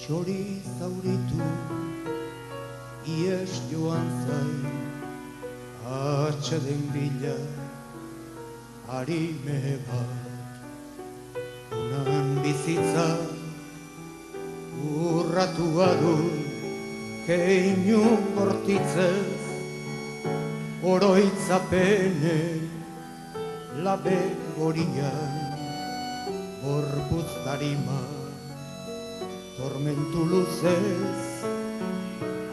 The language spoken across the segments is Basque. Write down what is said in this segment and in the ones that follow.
Txori zauritu, ies joan zain, atxeden bila, harime bat. Unan bizitza, urratua du, keinu bortitzez, oroitzapene, labe gorian, gorputz darima, tormentu luzez,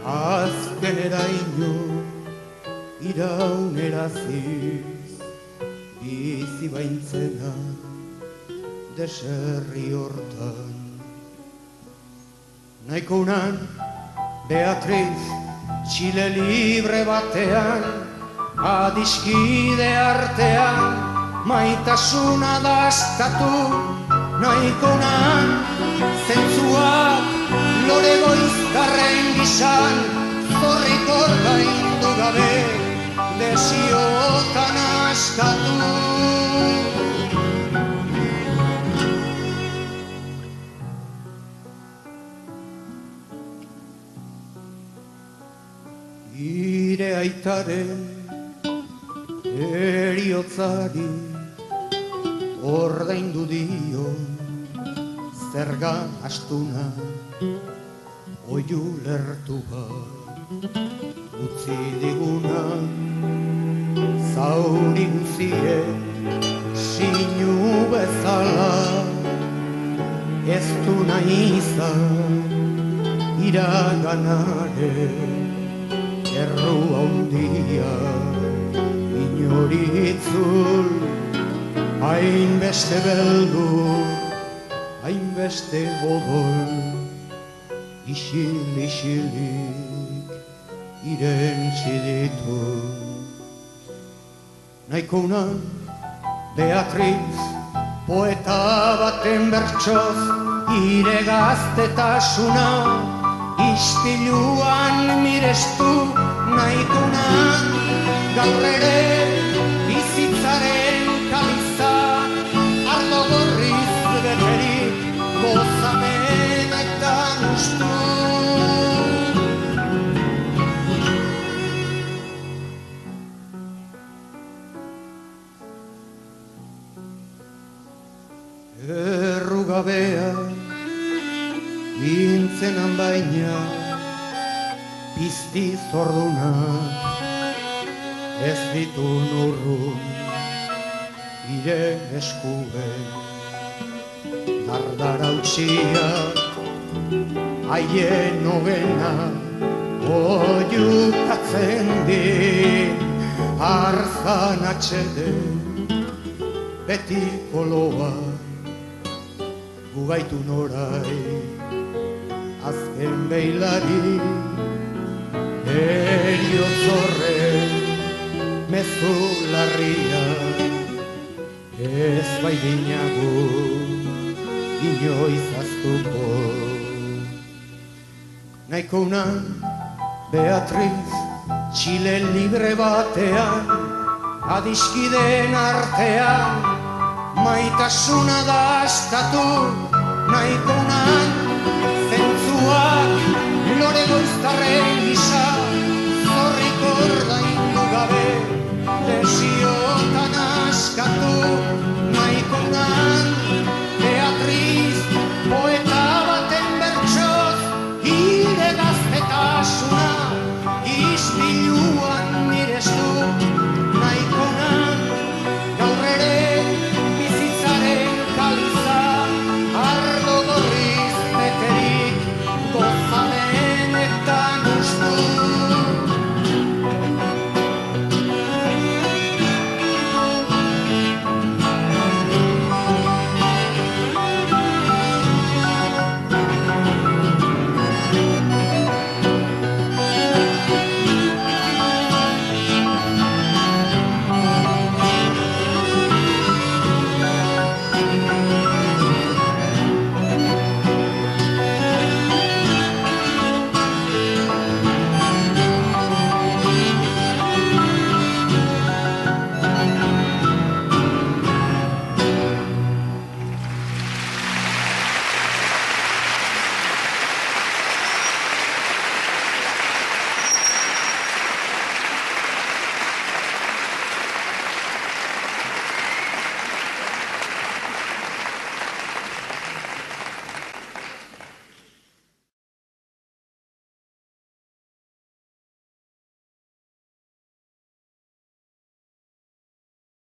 azkenera ino, irauneraziz, bizi baintzena, deserri hortan. Nahiko unan, Beatriz, Txile libre batean, adiskide artean, maitasuna dastatu, nahiko unan, zentzuak lore goizkarren gizan, zorrik ordaindu gabe, desiotan askatu. Ire aitaren eriotzari ordaindu dio zerga astuna oiu lertu bat utzi diguna zauri guzien sinu bezala ez du nahi izan iraganaren erru handia inoritzul hainbeste beldur, hainbeste odol isil-isilik irentzi ditu. Nahiko unan Beatriz poeta baten bertsoz ire gaztetasuna ispiluan mirestu nahiko unan gaur ere bizitzaren kaliza ardo gorriz beterik gozamenetan ustu. Errugabea bintzenan baina pizti zordunak ez ditu nurrun ire eskuen dardara utxiak haien nogena oiukatzen din arzan atxeden beti koloa gugaitu norai azken beilari eriotzorren mezu larria ez baidinagu inoiz aztuko. Nahiko unan Beatriz Txile libre batean adiskideen artean maitasuna dastatu nahiko unan zentzuak lore goiztarren gisa zorrik ordaindu gabe desiotan askatu nahiko unan Beatriz poeta baten bertsoz ire gaztetasuna ispilu